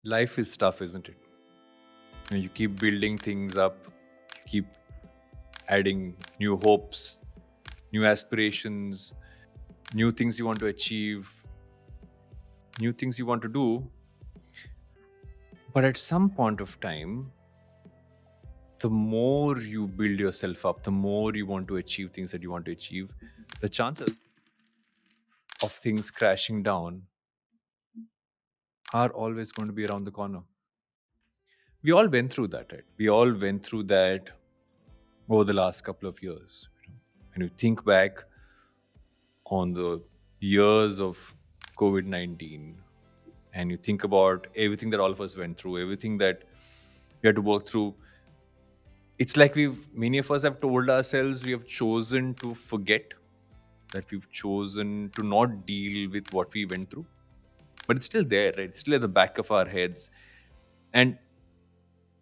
Life is tough, isn't it? You keep building things up, you keep adding new hopes, new aspirations, new things you want to achieve, new things you want to do. But at some point of time, the more you build yourself up, the more you want to achieve things that you want to achieve, the chances of things crashing down are always going to be around the corner. We all went through that, right? We all went through that over the last couple of years. And you think back on the years of COVID 19, and you think about everything that all of us went through, everything that we had to work through, it's like many of us have told ourselves we have chosen to forget, that we've chosen to not deal with what we went through. But it's still there, right? It's still at the back of our heads. And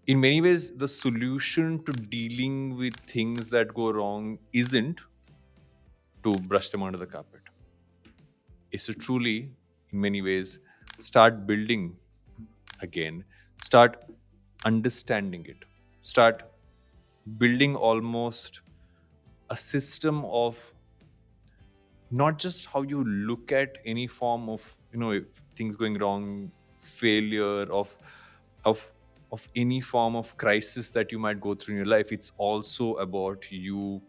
in many ways, the solution to dealing with things that go wrong isn't to brush them under the carpet. Is to truly, in many ways, start building again, start understanding it, start building almost a system of not just how you look at any form of, if things going wrong, failure of of any form of crisis that you might go through in your life. It's also about you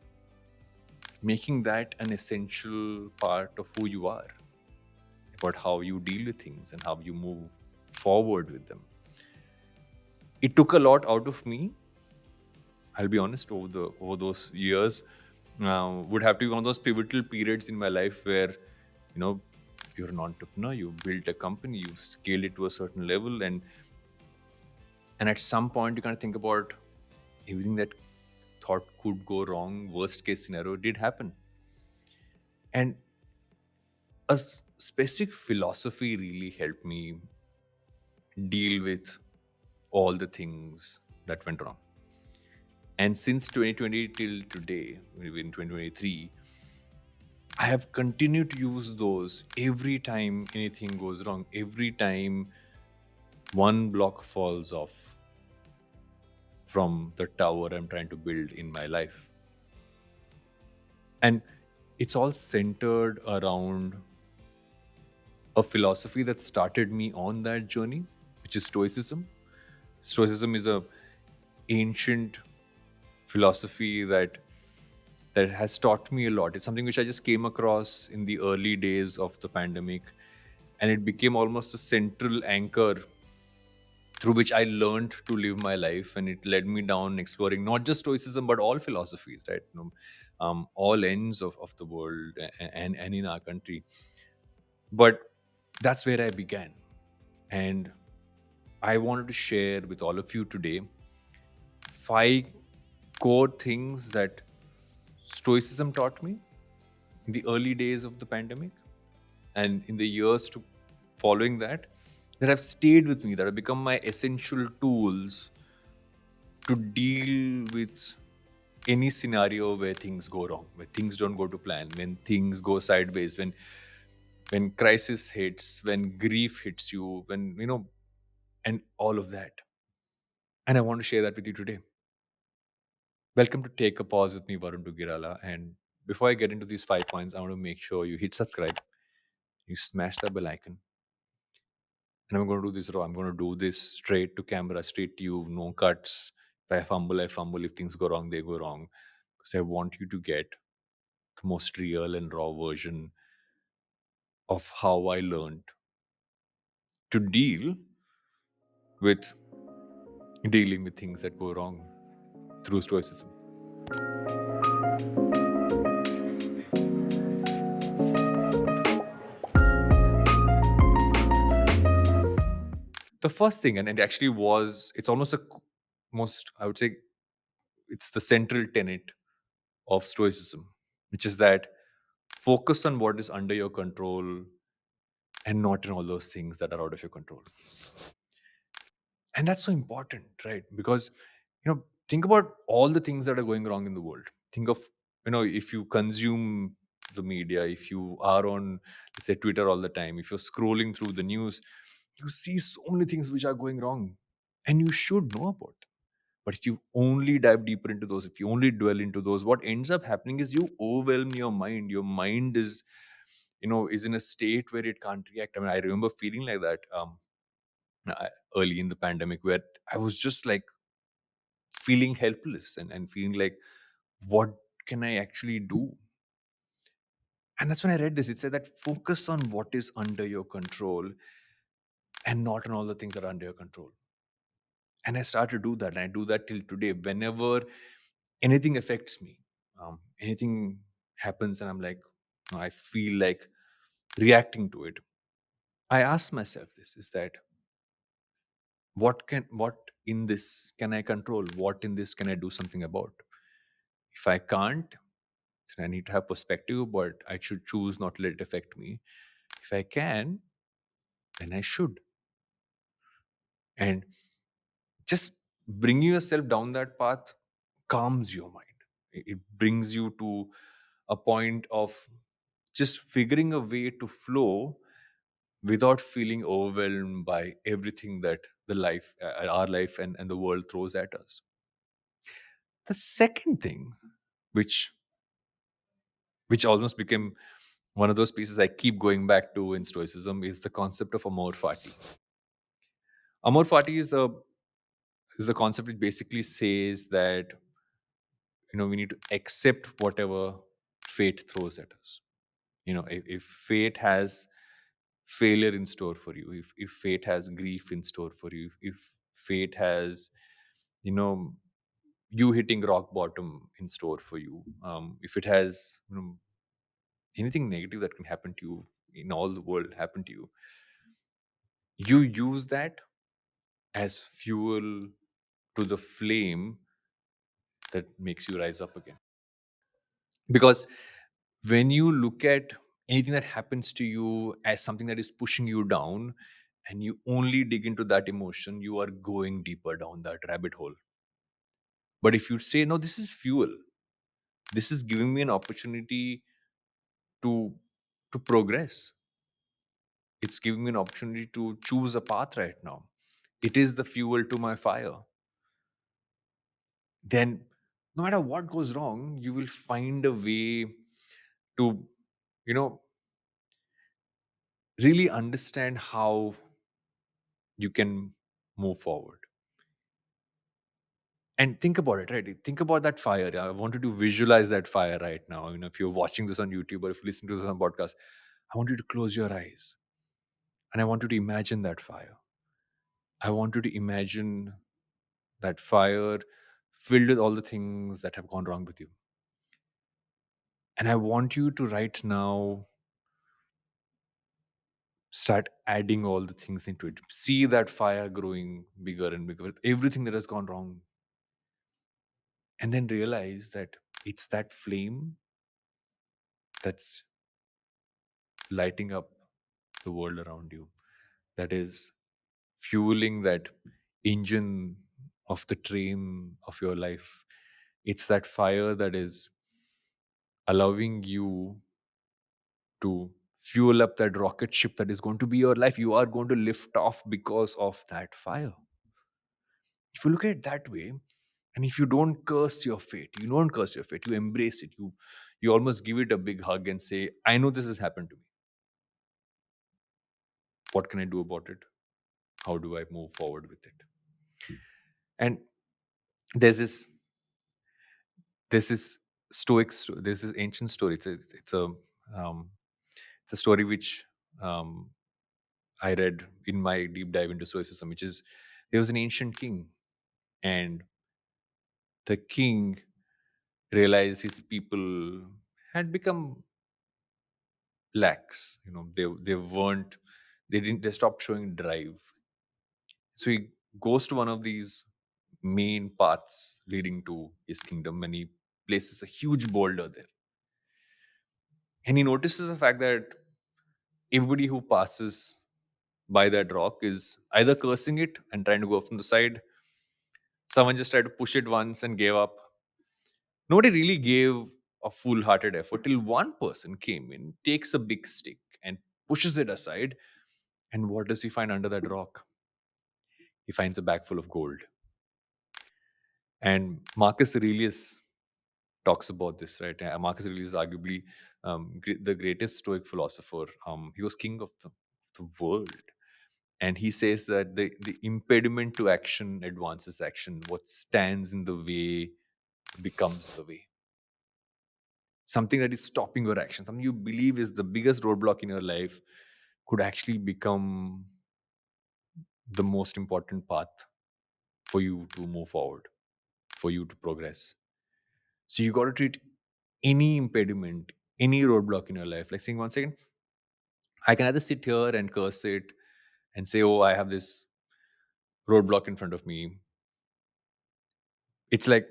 making that an essential part of who you are, about how you deal with things and how you move forward with them. It took a lot out of me, I'll be honest, over those years. Would have to be one of those pivotal periods in my life where, you're an entrepreneur, you've built a company, you've scaled it to a certain level, and at some point you kind of think about everything that thought could go wrong, worst case scenario did happen. And specific philosophy really helped me deal with all the things that went wrong. And since 2020 till today, in 2023, I have continued to use those every time anything goes wrong, every time one block falls off from the tower I'm trying to build in my life. And it's all centered around a philosophy that started me on that journey, which is Stoicism. Stoicism is a ancient philosophy that has taught me a lot. It's something which I just came across in the early days of the pandemic, and it became almost a central anchor through which I learned to live my life, and it led me down exploring not just Stoicism but all philosophies, right? All ends of the world and in our country. But that's where I began, and I wanted to share with all of you today 5 core things that Stoicism taught me in the early days of the pandemic and in the years to following that have stayed with me, that have become my essential tools to deal with any scenario where things go wrong, where things don't go to plan, when things go sideways, when crisis hits, when grief hits you, when and all of that. And I want to share that with you today. Welcome to Take a Pause with me, Varun Duggirala. And before I get into these 5 points, I want to make sure you hit subscribe, you smash the bell icon. And I'm going to do this raw. I'm going to do this straight to camera, straight to you, no cuts. If I fumble, I fumble. If things go wrong, they go wrong. Because I want you to get the most real and raw version of how I learned to deal with dealing with things that go wrong through Stoicism. The first thing, and it actually was, it's almost most, I would say, it's the central tenet of Stoicism, which is that focus on what is under your control and not in all those things that are out of your control. And that's so important, right? Because think about all the things that are going wrong in the world. Think of, if you consume the media, if you are on, let's say, Twitter all the time, if you're scrolling through the news, You see so many things which are going wrong, and you should know about it. But if you only dive deeper into those, if you only dwell into those, what ends up happening is you overwhelm your mind. Your mind is, is in a state where it can't react. I mean, I remember feeling like that early in the pandemic, where I was just like feeling helpless, and feeling like, what can I actually do? And that's when I read this. It said that focus on what is under your control and not on all the things that are under your control. And I started to do that. And I do that till today. Whenever anything affects me, anything happens, and I'm like, I feel like reacting to it, I ask myself this, is that what in this can I control? What in this can I do something about? If I can't, then I need to have perspective, but I should choose not to let it affect me. If I can, then I should. And just bringing yourself down that path calms your mind. It brings you to a point of just figuring a way to flow without feeling overwhelmed by everything that our life and the world throws at us. The second thing, which which almost became one of those pieces I keep going back to in Stoicism, is the concept of Amor Fati. Amor Fati is a concept which basically says that we need to accept whatever fate throws at us. If fate has failure in store for you, if fate has grief in store for you, if fate has you know you hitting rock bottom in store for you, if it has anything negative that can happen to you in all the world happen to you, you use that as fuel to the flame that makes you rise up again. Because when you look at anything that happens to you as something that is pushing you down, and you only dig into that emotion, you are going deeper down that rabbit hole. But if you say, no, this is fuel, this is giving me an opportunity to progress, it's giving me an opportunity to choose a path right now, it is the fuel to my fire, then no matter what goes wrong, you will find a way to you know really understand how you can move forward. And think about it, right? Think about that fire. I want you to visualize that fire right now. If you're watching this on YouTube, or if you listen to this on podcast, I want you to close your eyes, and I want you to imagine that fire. I want you to imagine that fire filled with all the things that have gone wrong with you. And I want you to right now start adding all the things into it. See that fire growing bigger and bigger with everything that has gone wrong. And then realize that it's that flame that's lighting up the world around you, that is fueling that engine of the train of your life. It's that fire that is allowing you to fuel up that rocket ship that is going to be your life. You are going to lift off because of that fire. If you look at it that way, and if you don't curse your fate, you embrace it, you almost give it a big hug and say, I know this has happened to me. What can I do about it? How do I move forward with it? And there's this there's this there's this ancient story. Um, it's a story which um, I read in my deep dive into Stoicism, which is, there was an ancient king, and the king realized his people had become lax. They stopped showing drive. So he goes to one of these main paths leading to his kingdom, and he places a huge boulder there. And he notices the fact that everybody who passes by that rock is either cursing it and trying to go from the side. Someone just tried to push it once and gave up. Nobody really gave a full hearted effort till one person came in, takes a big stick and pushes it aside, And what does he find under that rock? He finds a bag full of gold. And Marcus Aurelius talks about this, right? Marcus Aurelius is arguably the greatest Stoic philosopher. He was king of the world. And he says that the impediment to action advances action. What stands in the way becomes the way. Something that is stopping your action, something you believe is the biggest roadblock in your life, could actually become the most important path for you to move forward, for you to progress. So you got to treat any impediment, any roadblock in your life, like saying, one second, I can either sit here and curse it and say, oh, I have this roadblock in front of me. It's like,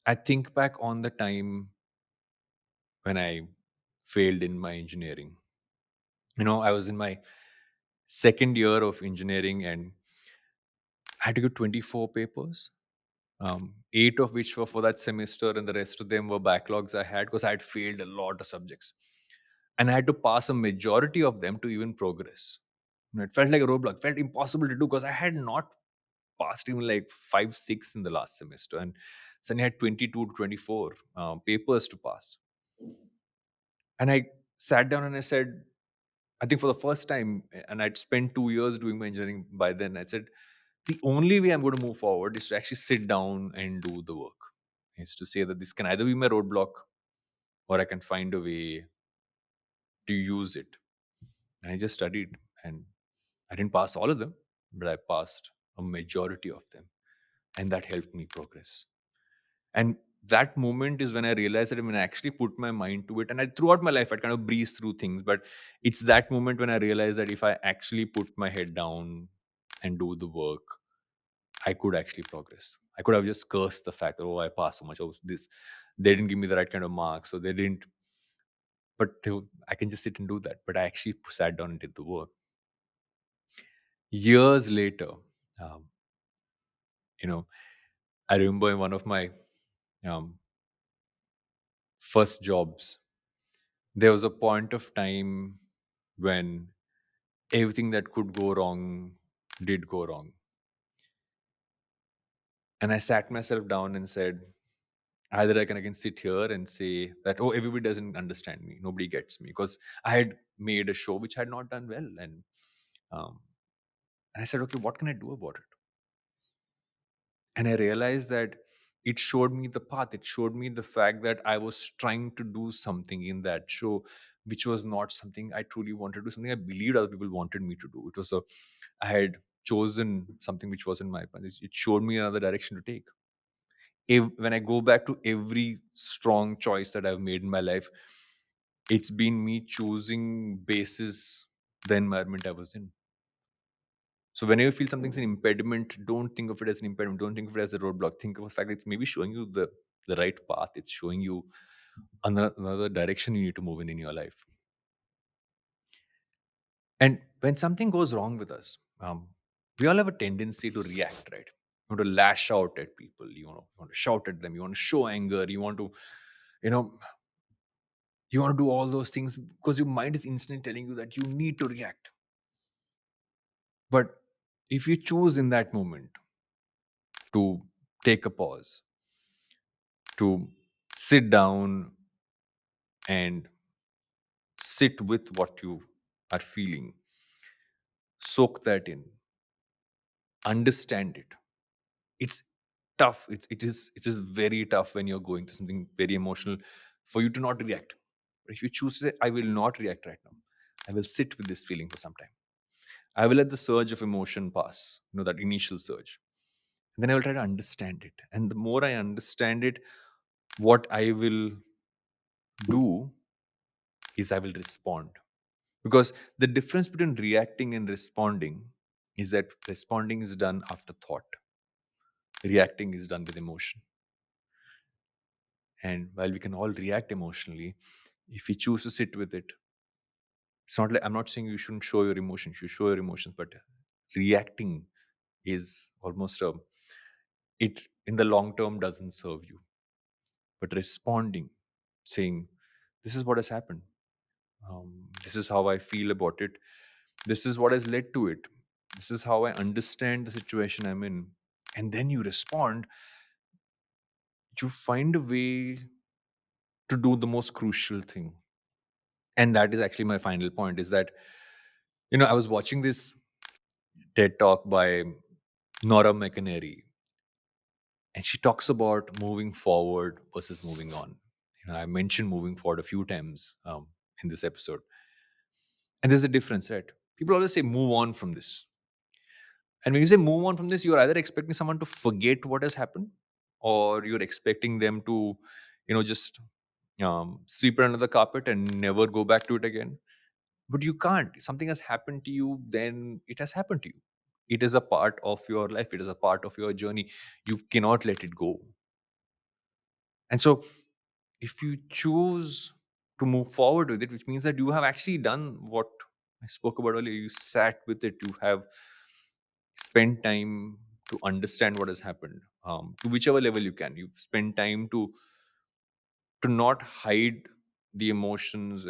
I think back on the time when I failed in my engineering. I was in my second year of engineering and I had to give 24 papers, eight of which were for that semester, and the rest of them were backlogs I had because I had failed a lot of subjects. And I had to pass a majority of them to even progress. It felt like a roadblock, felt impossible to do because I had not passed even like 5, 6 in the last semester. And suddenly I had 22 to 24 papers to pass. And I sat down and I said, I think for the first time, and I'd spent 2 years doing my engineering by then, I said, the only way I'm going to move forward is to actually sit down and do the work. Is to say that this can either be my roadblock or I can find a way to use it. And I just studied and I didn't pass all of them, but I passed a majority of them. And that helped me progress. And that moment is when I realized that when I actually put my mind to it, and throughout my life, I kind of breeze through things, but it's that moment when I realized that if I actually put my head down and do the work, I could actually progress. I could have just cursed the fact that, oh, I passed so much. Oh, this, they didn't give me the right kind of marks, so they didn't. But I can just sit and do that. But I actually sat down and did the work. Years later, um, you know, I remember in one of my um, first jobs, there was a point of time when everything that could go wrong did go wrong. And I sat myself down and said, either I can sit here and say that, oh, everybody doesn't understand me, nobody gets me, because I had made a show which had not done well. Um, and I said, okay, what can I do about it? And I realized that it showed me the path. It showed me the fact that I was trying to do something in that show, which was not something I truly wanted to do, something I believed other people wanted me to do. I had chosen something which wasn't my path. It showed me another direction to take. When I go back to every strong choice that I've made in my life, it's been me choosing basis the environment I was in. So whenever you feel something's an impediment, don't think of it as an impediment. Don't think of it as a roadblock. Think of the fact that it's maybe showing you the right path. It's showing you another direction you need to move in your life. And when something goes wrong with us, we all have a tendency to react, right? You want to lash out at people. You want to shout at them. You want to show anger. You know, you want to do all those things because your mind is instantly telling you that you need to react. But if you choose in that moment to take a pause, to sit down and sit with what you are feeling, soak that in, understand it. It's tough. It is very tough when you're going through something very emotional for you to not react. But if you choose to say, I will not react right now, I will sit with this feeling for some time. I will let the surge of emotion pass, that initial surge. And then I will try to understand it. And the more I understand it, what I will do is I will respond. Because the difference between reacting and responding is that responding is done after thought, reacting is done with emotion. And while we can all react emotionally, if we choose to sit with it, it's not like I'm not saying you shouldn't show your emotions, you show your emotions, but reacting is almost it in the long term doesn't serve you. But responding, saying, this is what has happened, this is how I feel about it, This is what has led to it. This is how I understand the situation I'm in. And then you respond, you find a way to do the most crucial thing. And that is actually my final point, is that, I was watching this TED talk by Nora McInerney, and she talks about moving forward versus moving on. I mentioned moving forward a few times in this episode. And there's a difference, right? People always say, move on from this. And when you say move on from this, you're either expecting someone to forget what has happened, or you're expecting them to, just sweep it under the carpet and never go back to it again. But you can't. If something has happened to you, then it has happened to you. It is a part of your life, it is a part of your journey. You cannot let it go. And so, if you choose to move forward with it, which means that you have actually done what I spoke about earlier, you sat with it, you have spent time to understand what has happened, to whichever level you can. You've spent time to not hide the emotions,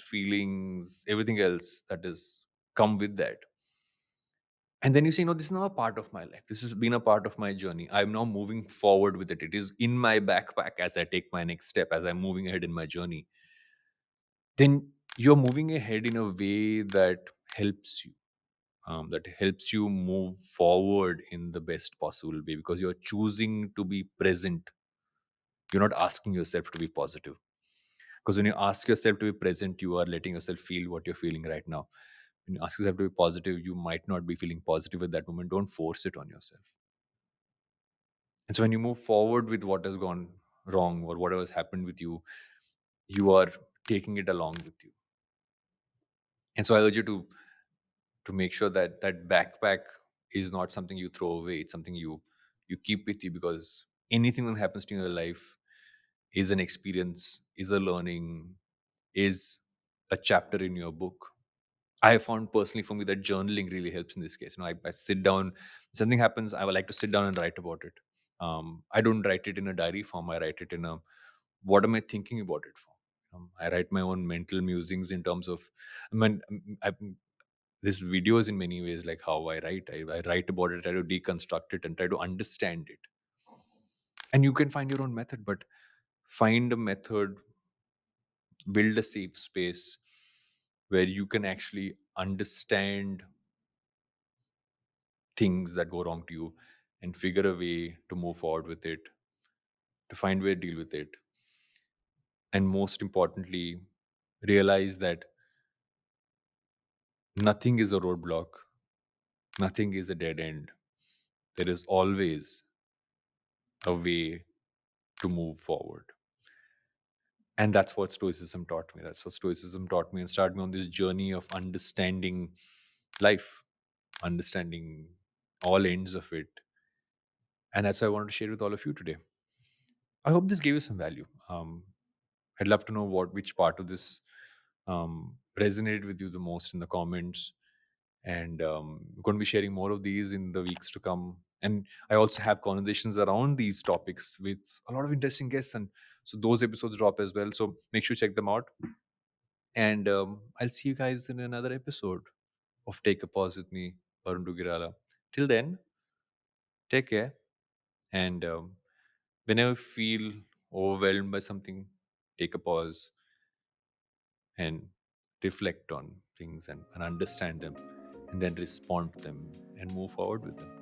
feelings, everything else that is come with that. And then you say, no, this is now a part of my life. This has been a part of my journey. I'm now moving forward with it. It is in my backpack as I take my next step, as I'm moving ahead in my journey. Then you're moving ahead in a way that helps you, that helps you move forward in the best possible way, because you're choosing to be present. You're not asking yourself to be positive. Because when you ask yourself to be present, you are letting yourself feel what you're feeling right now. When you ask yourself to be positive, you might not be feeling positive at that moment. Don't force it on yourself. And so when you move forward with what has gone wrong or whatever has happened with you, you are taking it along with you. And so I urge you to make sure that that backpack is not something you throw away. It's something you keep with you, because anything that happens to you in your life is an experience, is a learning, is a chapter in your book. I have found personally for me that journaling really helps in this case. I sit down, something happens, I would like to sit down and write about it. I don't write it in a diary form. I write it in a, what am I thinking about it for? I write my own mental musings in terms of, I mean, this videos in many ways, like how I write. I write about it, try to deconstruct it and try to understand it. And you can find your own method, but find a method, build a safe space where you can actually understand things that go wrong to you and figure a way to move forward with it, to find a way to deal with it. And most importantly, realize that nothing is a roadblock, nothing is a dead end. There is always a way to move forward. And that's what Stoicism taught me. That's what Stoicism taught me and started me on this journey of understanding life, understanding all ends of it. And that's what I wanted to share with all of you today. I hope this gave you some value. I'd love to know which part of this resonated with you the most in the comments. And we're going to be sharing more of these in the weeks to come. And I also have conversations around these topics with a lot of interesting guests. And so those episodes drop as well. So make sure you check them out. And I'll see you guys in another episode of Take a Pause with me, Varun Duggirala. Till then, take care. And whenever you feel overwhelmed by something, take a pause and reflect on things and understand them, and then respond to them and move forward with them.